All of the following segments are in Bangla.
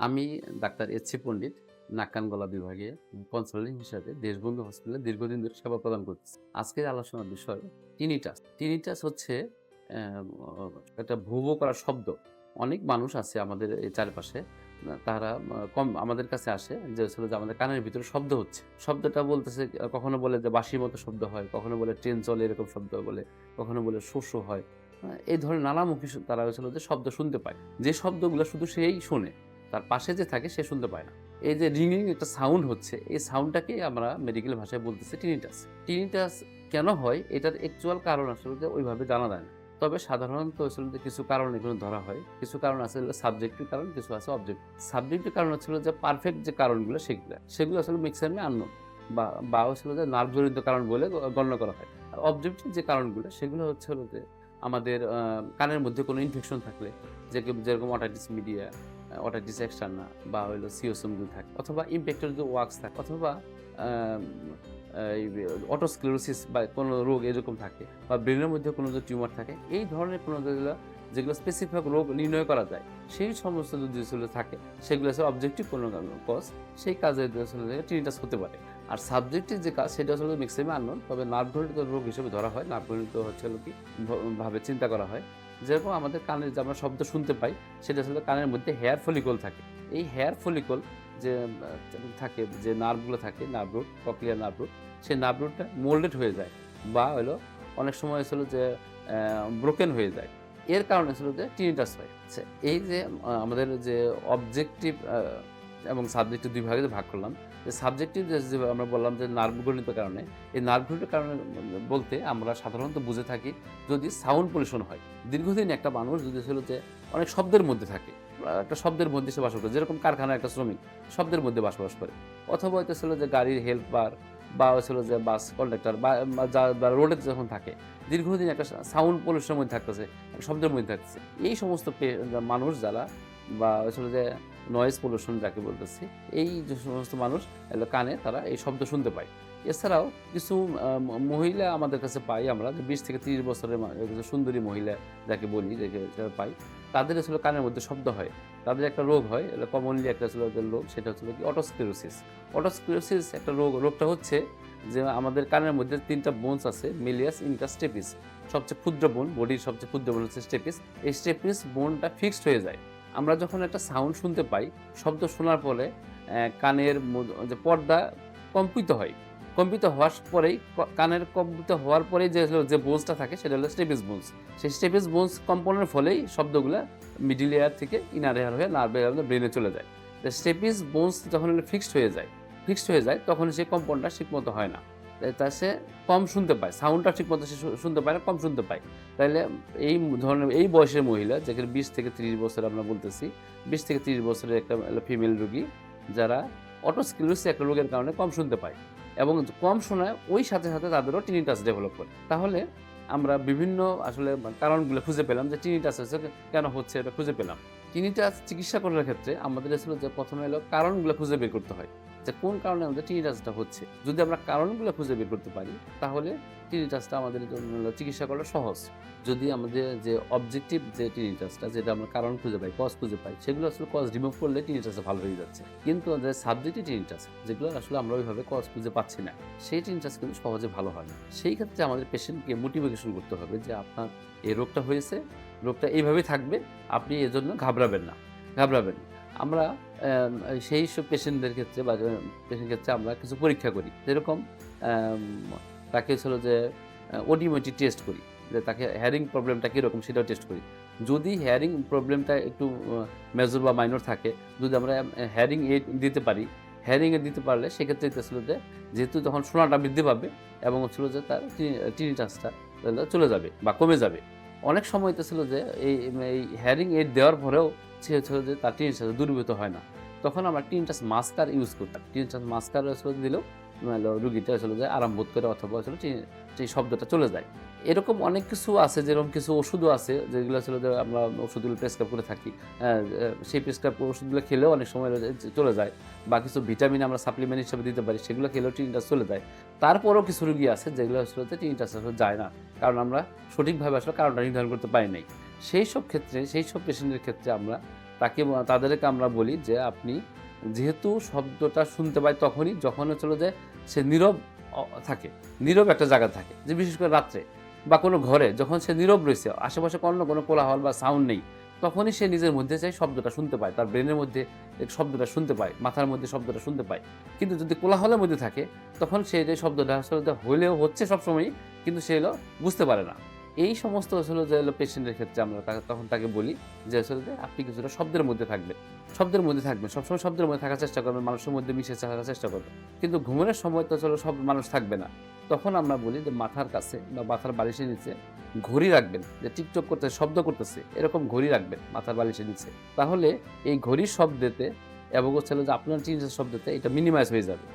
আমি ডাক্তার এস.সি. পণ্ডিত, নাক কান গলা বিভাগে কনসালটেন্ট হিসাবে দেশবন্ধু হসপিটালে দীর্ঘদিন ধরে সেবা প্রদান করতেছি। আজকের আলোচনার বিষয় টিনিটাস। টিনিটাস হচ্ছে একটা ভোঁ ভোঁ করা শব্দ। অনেক মানুষ আছে আমাদের এই চারপাশে। তারা কম আমাদের কাছে আসে যে হচ্ছে যে আমাদের কানের ভিতরে শব্দ হচ্ছে। শব্দটা বলতেছে কখনো বলে যে বাঁশির মতো শব্দ হয়, কখনো বলে ট্রেন চলে এরকম শব্দ বলে, কখনো বলে শো হয়। এই ধরনের নানামুখী তারা হচ্ছে যে শব্দ শুনতে পায়। যে শব্দগুলো শুধু সেই শোনে। তার পাশে যে থাকে সে শুনতে পায় না। এই যে রিংরিং একটা সাউন্ড হচ্ছে, এই সাউন্ডটাকেই আমরা মেডিকেল ভাষায় বলতেছি টিনিটাস। টিনিটাস কেন হয় এটার অ্যাকচুয়াল কারণ আসলে ওইভাবে জানা যায় না। তবে সাধারণত আসলে কিছু কারণ এগুলো ধরা হয়। কিছু কারণ আছে সাবজেক্টিভ কারণ, কিছু আছে অবজেক্টিভ। সাবজেক্টিভ কারণ হচ্ছিল যে পারফেক্ট যে কারণগুলো সেগুলো আসলে ম্যাক্সিমামে আননোন বা হচ্ছিল যে নার্ভজনিত কারণ বলে গণ্য করা হয়। আর অবজেক্টিভ যে কারণগুলো সেগুলো হচ্ছে হলো যে আমাদের কানের মধ্যে কোনো ইনফেকশন থাকলে যেরকম অটাইটিস মিডিয়া, অটাইটিস এক্সটার্না বা হইলো সিওসোম যদি থাকে, অথবা ইমপ্যাক্টর যদি ওয়াক্স থাকে, অথবা আম এই অটোস্ক্লেরোসিস বা কোনো রোগ এরকম থাকে, বা ব্রেনের মধ্যে কোনো যদি টিউমার থাকে, এই ধরনের কোনো যেগুলো স্পেসিফিক রোগ নির্ণয় করা যায়, সেই সমস্ত যদি আসলে থাকে সেগুলো আসলে অবজেক্টিভ কোনো কজ, সেই কাজে আসলে টিনিটাস হতে পারে। আর সাবজেক্টিভ যে কাজ সেটা আসলে ম্যাক্সিমাম আননোন, তবে নার্ভজনিত রোগ হিসেবে ধরা হয়। নার্ভজনিত হচ্ছে হলো কি ভাবে চিন্তা করা হয়। যেরকম আমাদের কানে যে আমরা শব্দ শুনতে পাই, সেটা আসলে কানের মধ্যে হেয়ার ফলিকল থাকে। এই হেয়ার ফলিকল যে থাকে, যে নার্ভগুলো থাকে, nerve root, cochlear nerve root, সেই নার্ভ রুটটা মোল্ডেড হয়ে যায়, বা হলো অনেক সময় হলো যে ব্রোকেন হয়ে যায়। এর কারণে ছিল যে টিনিটাস হয়। আচ্ছা, এই যে আমাদের যে অবজেক্টিভ এবং সাবজেক্টিভ দুই ভাগে যে ভাগ করলাম, যে সাবজেক্টিভ যে আমরা বললাম যে নার্ভজনিত কারণে, এই নার্ভজনিত কারণে বলতে আমরা সাধারণত বুঝে থাকি যদি সাউন্ড পলিউশন হয়। দীর্ঘদিন একটা মানুষ যদি ছিল যে অনেক শব্দের মধ্যে থাকে, একটা শব্দের মধ্যে সে বসবাস করে, যেরকম কারখানার একটা শ্রমিক শব্দের মধ্যে বসবাস করে, অথবা হয়তো ছিল যে গাড়ির হেল্পার, বা হচ্ছিল যে বাস কন্ডাক্টর, বা যারা রোডে যখন থাকে, দীর্ঘদিন একটা সাউন্ড পলিউশনের মধ্যে থাকতেছে, শব্দের মধ্যে থাকতেছে। এই সমস্ত মানুষ যারা, বা হচ্ছিল যে নয়েজ পলিউশন যাকে বলতেছি, এই যে সমস্ত মানুষ কানে তারা এই শব্দ শুনতে পায়। এছাড়াও কিছু মহিলা আমাদের কাছে পাই আমরা, যে 20 থেকে 30 বছরের কিছু সুন্দরী মহিলা যাকে বলি, যারা পাই, তাদের আসলে কানের মধ্যে শব্দ হয়। তাদের একটা রোগ হয়, এটা কমনলি একটা আসলে ওদের রোগ, সেটা হচ্ছে কি অটোস্ক্লেরোসিস। অটোস্ক্লেরোসিস একটা রোগটা হচ্ছে যে আমাদের কানের মধ্যে 3টা বোনস আছে, মেলিয়াস, ইনকাস, স্টেপিস। সবচেয়ে ক্ষুদ্র বোন, বডির সবচেয়ে ক্ষুদ্র বোন হচ্ছে স্টেপিস। এই স্টেপিস বোনটা ফিক্সড হয়ে যায়। আমরা যখন একটা সাউন্ড শুনতে পাই, শব্দ শোনার পরে কানের যে পর্দা কম্পিত হয়। কম্পিত হওয়ার পরেই কানের কম্পিত হওয়ার পরেই যে বোনসটা থাকে সেটা হলো স্টেপিস বোনস। সেই স্টেপিস বোনস কম্পনের ফলেই শব্দগুলা মিডল এয়ার থেকে ইনার এয়ার হয়ে ব্রেনে চলে যায়। স্টেপিস বোনস যখন ফিক্সড হয়ে যায় তখন সেই কম্পনটা ঠিকমতো হয় না। তা সে কম শুনতে পায়, সাউন্ডটা ঠিকমতো সে শুনতে পায় না, কম শুনতে পায়। তাইলে এই ধরনের এই বয়সের মহিলা, যেখানে 20 থেকে 30 বছর আমরা বলতেছি, 20 থেকে 30 বছরের একটা ফিমেল রোগী, যারা অটোস্ক্লেরোসিস একটা রোগের কারণে কম শুনতে পায়, এবং কম শোনায় ওই সাথে সাথে তাদেরও টিনিটাস ডেভেলপ করে। তাহলে আমরা বিভিন্ন আসলে কারণগুলো খুঁজে পেলাম যে টিনিটাস হচ্ছে কেন হচ্ছে, এটা খুঁজে পেলাম। টিনিটাস চিকিৎসা করার ক্ষেত্রে আমাদের আসলে যে প্রথমে হলো কারণগুলো খুঁজে বের করতে হয়, যে কোন কারণে আমাদের টিনিটাসটা হচ্ছে। যদি আমরা কারণগুলো খুঁজে বের করতে পারি, তাহলে টিনিটাসটা আমাদের জন্য চিকিৎসা করা সহজ। যদি আমাদের যে অবজেক্টিভ যে টিনিটাসটা, যেটা আমরা কারণ খুঁজে পাই, কজ খুঁজে পাই, সেগুলো আসলে কজ রিমুভ করলে টিনিটাসটা ভালো হয়ে যাচ্ছে। কিন্তু যে সাবজেক্টিভ টিনিটাস, যেগুলো আসলে আমরা ওইভাবে কজ খুঁজে পাচ্ছি না, সেই টিনিটাস কিন্তু সহজে ভালো হয় না। সেই ক্ষেত্রে আমাদের পেশেন্টকে মোটিভেশন করতে হবে যে আপনার এই রোগটা হয়েছে, রোগটা এইভাবেই থাকবে, আপনি এজন্য ঘাবড়াবেন না। আমরা সেই সব পেশেন্টদের ক্ষেত্রে বা ক্ষেত্রে আমরা কিছু পরীক্ষা করি। যেরকম আম তাকে হলো যে অডিওমেট্রি টেস্ট করি, যে তাকে হেয়ারিং প্রবলেমটা কীরকম সেটাও টেস্ট করি। যদি হেয়ারিং প্রবলেমটা একটু মেজর বা মাইনর থাকে, যদি আমরা হেয়ারিং এইড দিতে পারি, হেয়ারিং এইড দিতে পারলে সেক্ষেত্রে হচ্ছিল যে, যেহেতু তখন শোনাটা বৃদ্ধি পাবে এবং হচ্ছিল যে তার টিনিটাসটা চলে যাবে বা কমে যাবে। অনেক সময় হইতেছিল যে এই হেয়ারিং এইড দেওয়ার পরেও সে হচ্ছিল যে তার টিনিটাস দূরীভূত হয় না। তখন আমরা টিনটাস মাস্কার ইউজ করতাম। টিনটাস মাস্কার আসলে দিলেও রোগীটা আসলে যে আরাম বোধ করে, অথবা আসলে সেই শব্দটা চলে যায়। এরকম অনেক কিছু আছে, যেরকম কিছু ওষুধও আছে যেগুলো আসলে যে আমরা ওষুধগুলো প্রেসক্রাইব করে থাকি। সেই প্রেসক্রাইব ওষুধগুলো খেলেও অনেক সময় চলে যায়, বা কিছু ভিটামিন আমরা সাপ্লিমেন্ট হিসেবে দিতে পারি, সেগুলো খেলেও টিনিটাস চলে যায়। তারপরেও কিছু রোগী আছে যেগুলো আসলে টিনিটাস আসলে যায় না, কারণ আমরা সঠিকভাবে আসলে কারণটা নির্ধারণ করতে পারি নাই। সেই সব পেশেন্টের ক্ষেত্রে আমরা তাদেরকে আমরা বলি যে আপনি যেহেতু শব্দটা শুনতে পায় তখনই যখন হচ্ছিল যে সে নীরব থাকে, নীরব একটা জায়গা থাকে, যে বিশেষ করে রাত্রে বা কোনো ঘরে যখন সে নীরব রয়েছে, আশেপাশে কোনো কোলাহল বা সাউন্ড নেই, তখনই সে নিজের মধ্যে সেই শব্দটা শুনতে পায়, তার ব্রেনের মধ্যে এই শব্দটা শুনতে পায়, মাথার মধ্যে শব্দটা শুনতে পায়। কিন্তু যদি কোলাহলের মধ্যে থাকে তখন সে যে শব্দটা আসলে হলেও হচ্ছে সবসময়ই, কিন্তু সে বুঝতে পারে না। এই সমস্ত আসলে যে পেশেন্টের ক্ষেত্রে আমরা তখন তাকে বলি যে আসলে যে আপনি কিছুটা শব্দের মধ্যে থাকবেন। শব্দের মধ্যে থাকবেন। সবসময় শব্দের মধ্যে থাকার চেষ্টা করবেন, মানুষের মধ্যে মিশে থাকার চেষ্টা করবেন। কিন্তু ঘুমানোর সময় তো আসলে সব মানুষ থাকবে না। তখন আমরা বলি যে মাথার কাছে বা মাথার বালিশের নিচে ঘড়ি রাখবেন, যে টিকটক করতেছে, শব্দ করতেছে, এরকম ঘড়ি রাখবেন মাথার বালিশের নিচে। তাহলে এই ঘড়ির শব্দেতে এবং হচ্ছে যে আপনার চিন্তার শব্দতে এটা মিনিমাইজ হয়ে যাবে।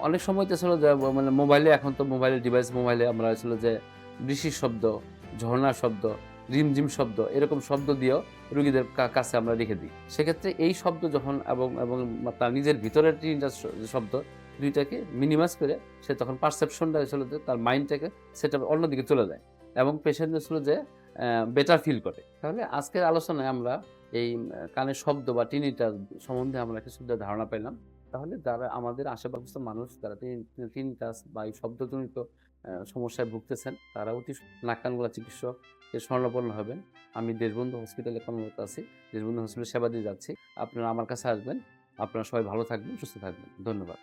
অনেক সময় তো আসলে যে মানে মোবাইলে, এখন তো মোবাইলের ডিভাইস, মোবাইলে আমরা আসলে যে বৃষ্টির শব্দ, ঝর্ণার শব্দ, রিমঝিম শব্দ, এরকম শব্দ দিয়েও রোগীদের কাছে আমরা রেখে দিই। সেক্ষেত্রে এই শব্দ যখন এবং তার নিজের ভিতরের তিনটা শব্দ, ২ টাকে মিনিমাইজ করে সে তখন পারসেপশনটা আসলে যে তার মাইন্ডটাকে সেটা অন্যদিকে চলে যায় এবং পেশেন্ট আসলে যে বেটার ফিল করে। তাহলে আজকের আলোচনায় আমরা এই কানের শব্দ বা টিনিটাস সম্বন্ধে আমরা কিছুটা ধারণা পেলাম। তাহলে যারা আমাদের আশেপাশে মানুষ যারা টিনিটাস বা এই শব্দজনিত সমস্যায় ভুগতেছেন, তারা অতি নাক কান গলা চিকিৎসকের শরণাপন্ন হবেন। আমি দেশবন্ধু হসপিটালে কর্মরত আছি। দেশবন্ধু হসপিটালে সেবা দিয়ে যাচ্ছি। আপনারা আমার কাছে আসবেন। আপনারা সবাই ভালো থাকবেন, সুস্থ থাকবেন। ধন্যবাদ।